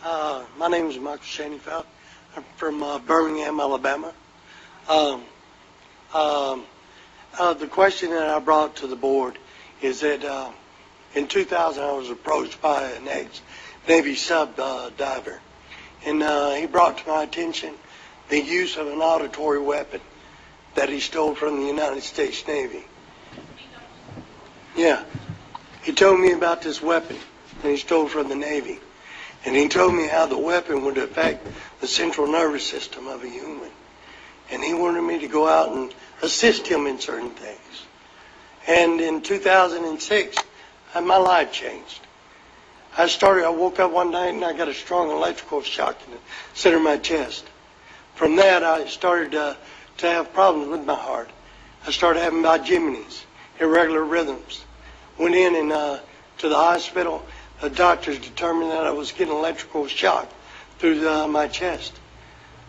My name is Michael Shaneyfeld. I'm from Birmingham, Alabama. The question that I brought to the board is that in 2000 I was approached by an ex-Navy sub diver, and he brought to my attention the use of an auditory weapon that he stole from the United States Navy. Yeah, he told me about this weapon that he stole from the Navy, and he told me how the weapon would affect the central nervous system of a human, and he wanted me to go out and assist him in certain things. And in 2006, my life changed. I woke up one night and I got a strong electrical shock in the center of my chest. From that, I started to have problems with my heart. I started having Jiminies, irregular rhythms. Went in and to the hospital. The doctors determined that I was getting electrical shock through my chest.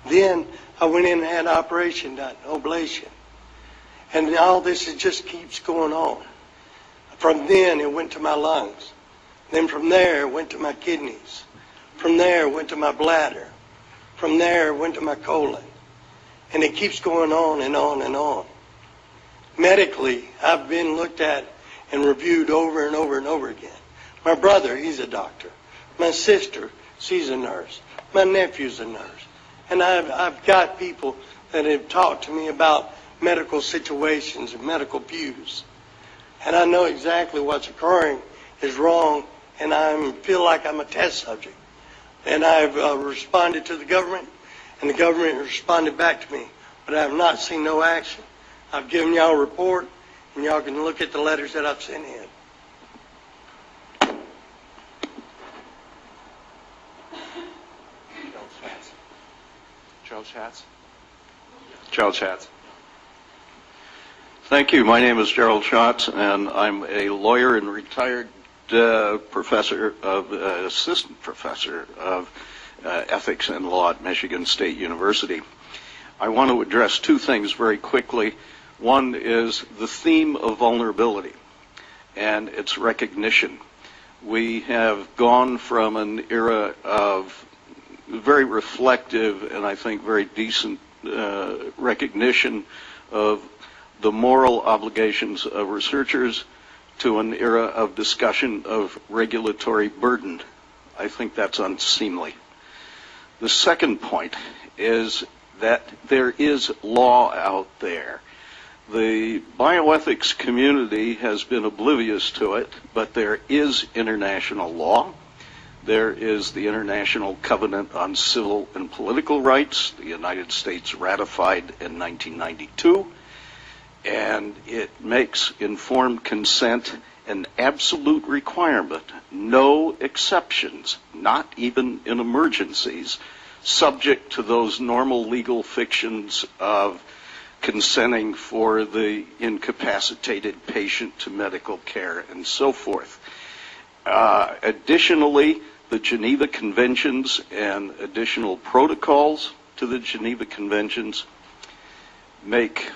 Then I went in and had an operation done, ablation. And all this just keeps going on. From then, it went to my lungs. Then from there, it went to my kidneys. From there, it went to my bladder. From there, it went to my colon. And it keeps going on and on and on. Medically, I've been looked at and reviewed over and over and over again. My brother, he's a doctor. My sister, she's a nurse. My nephew's a nurse. And I've got people that have talked to me about medical situations and medical views. And I know exactly what's occurring is wrong, and I feel like I'm a test subject. And I've responded to the government, and the government responded back to me, but I have not seen no action. I've given y'all a report, and y'all can look at the letters that I've sent in. Gerald Schatz. Thank you. My name is Gerald Schatz, and I'm a lawyer and retired assistant professor of ethics and law at Michigan State University. I want to address two things very quickly. One is the theme of vulnerability and its recognition. We have gone from an era of very reflective and I think very decent recognition of the moral obligations of researchers to an era of discussion of regulatory burden. I think that's unseemly. The second point is that there is law out there. The bioethics community has been oblivious to it, but there is international law. There is the International Covenant on Civil and Political Rights, the United States ratified in 1992, and it makes informed consent an absolute requirement, no exceptions, not even in emergencies, subject to those normal legal fictions of consenting for the incapacitated patient to medical care and so forth. Additionally, the Geneva Conventions and additional protocols to the Geneva Conventions make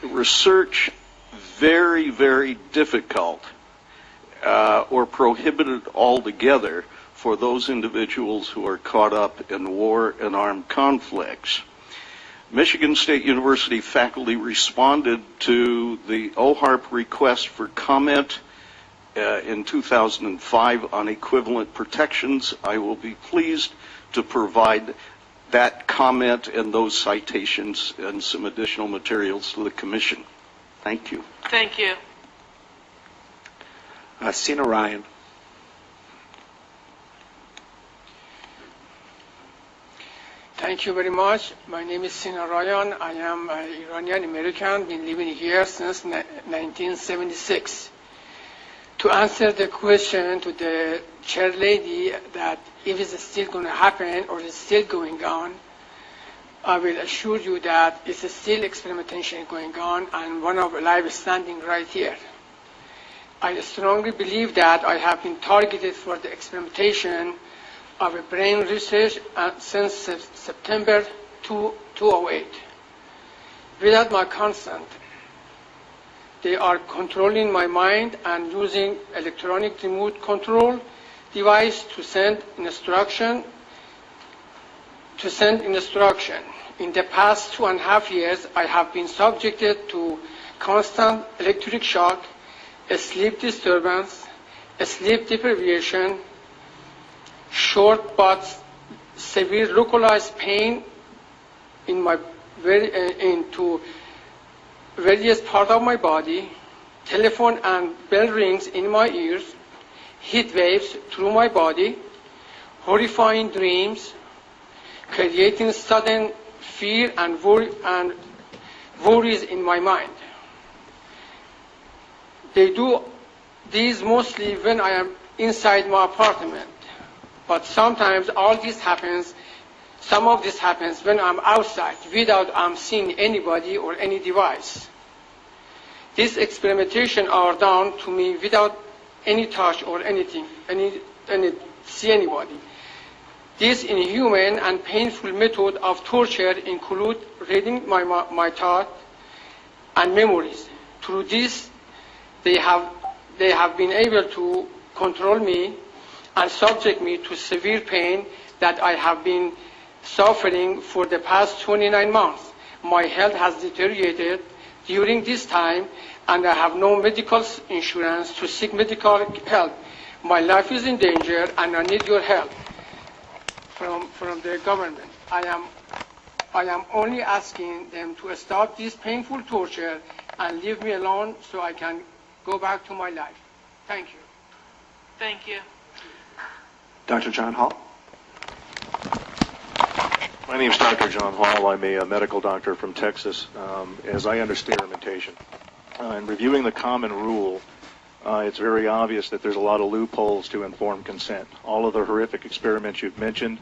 research very, very difficult or prohibited altogether for those individuals who are caught up in war and armed conflicts. Michigan State University faculty responded to the OHARP request for comment in 2005 on equivalent protections. I will be pleased to provide that comment and those citations and some additional materials to the Commission. Thank you. Thank you. Sina Ryan. Thank you very much. My name is Sina Ryan. I am an Iranian American, been living here since 1976. To answer the question to the chair lady that if it's still going to happen or it's still going on, I will assure you that it's still experimentation going on, and one of live standing right here. I strongly believe that I have been targeted for the experimentation of a brain research since September 2008. Without my consent, they are controlling my mind and using electronic remote control device to send instruction. In the past 2.5 years, I have been subjected to constant electric shock, a sleep disturbance, a sleep deprivation, short but severe localized pain into various parts of my body, telephone and bell rings in my ears, heat waves through my body, horrifying dreams, creating sudden fear and worries in my mind. They do these mostly when I am inside my apartment, but sometimes some of this happens when I'm outside without seeing anybody or any device. These experimentation are done to me without any touch or anything, see anybody. This inhuman and painful method of torture include reading my thoughts and memories. Through this, they have been able to control me and subject me to severe pain that I have been suffering for the past 29 months. My health has deteriorated during this time, and I have no medical insurance to seek medical help. My life is in danger, and I need your help from the government. I am only asking them to stop this painful torture and leave me alone so I can go back to my life. Thank you. Thank you. Dr. John Hall. My name is Dr. John Hall. I'm a medical doctor from Texas. As I understand experimentation, in reviewing the common rule, it's very obvious that there's a lot of loopholes to informed consent. All of the horrific experiments you've mentioned,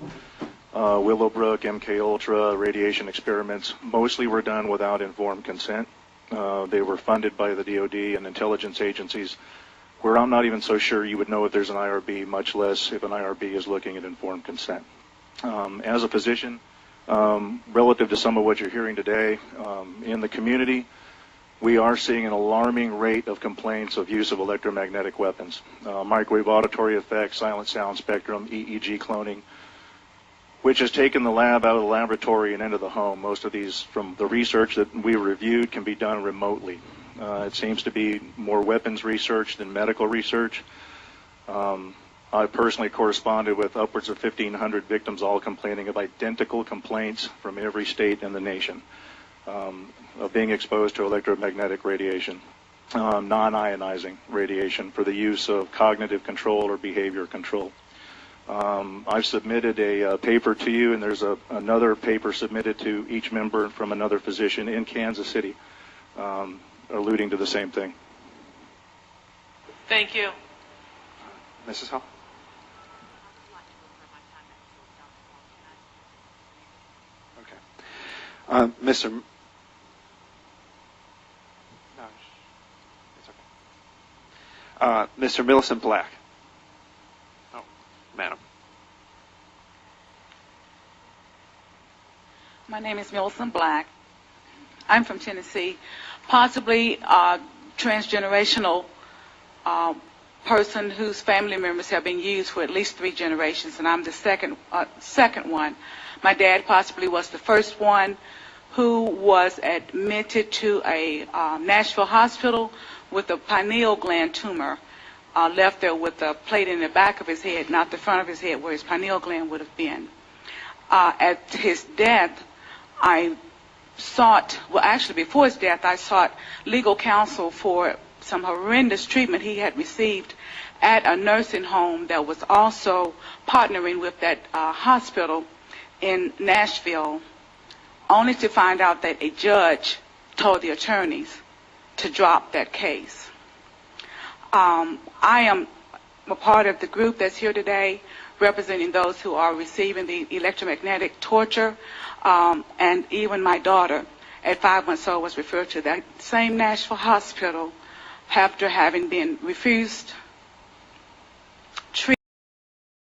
Willowbrook, MK Ultra, radiation experiments, mostly were done without informed consent. They were funded by the DoD and intelligence agencies, where I'm not even so sure you would know if there's an IRB, much less if an IRB is looking at informed consent. As a physician, relative to some of what you're hearing today, in the community, we are seeing an alarming rate of complaints of use of electromagnetic weapons. Microwave auditory effects, silent sound spectrum, EEG cloning, which has taken the lab out of the laboratory and into the home. Most of these, from the research that we reviewed, can be done remotely. It seems to be more weapons research than medical research. I personally corresponded with upwards of 1,500 victims, all complaining of identical complaints from every state in the nation of being exposed to electromagnetic radiation, non-ionizing radiation for the use of cognitive control or behavior control. I've submitted a paper to you, and there's another paper submitted to each member from another physician in Kansas City, alluding to the same thing. Thank you. Mrs. Hall. Okay. Mr. No, it's okay. Mr. Millicent Black. Oh, madam. My name is Millicent Black. I'm from Tennessee. Possibly a transgenerational person whose family members have been used for at least 3 generations, and I'm the second one. My dad possibly was the first one who was admitted to a Nashville hospital with a pineal gland tumor, left there with a plate in the back of his head, not the front of his head where his pineal gland would have been. At his death, before his death, I sought legal counsel for some horrendous treatment he had received at a nursing home that was also partnering with that hospital in Nashville, only to find out that a judge told the attorneys to drop that case. I am a part of the group that's here today representing those who are receiving the electromagnetic torture, and even my daughter at 5 months old was referred to that same Nashville hospital after having been refused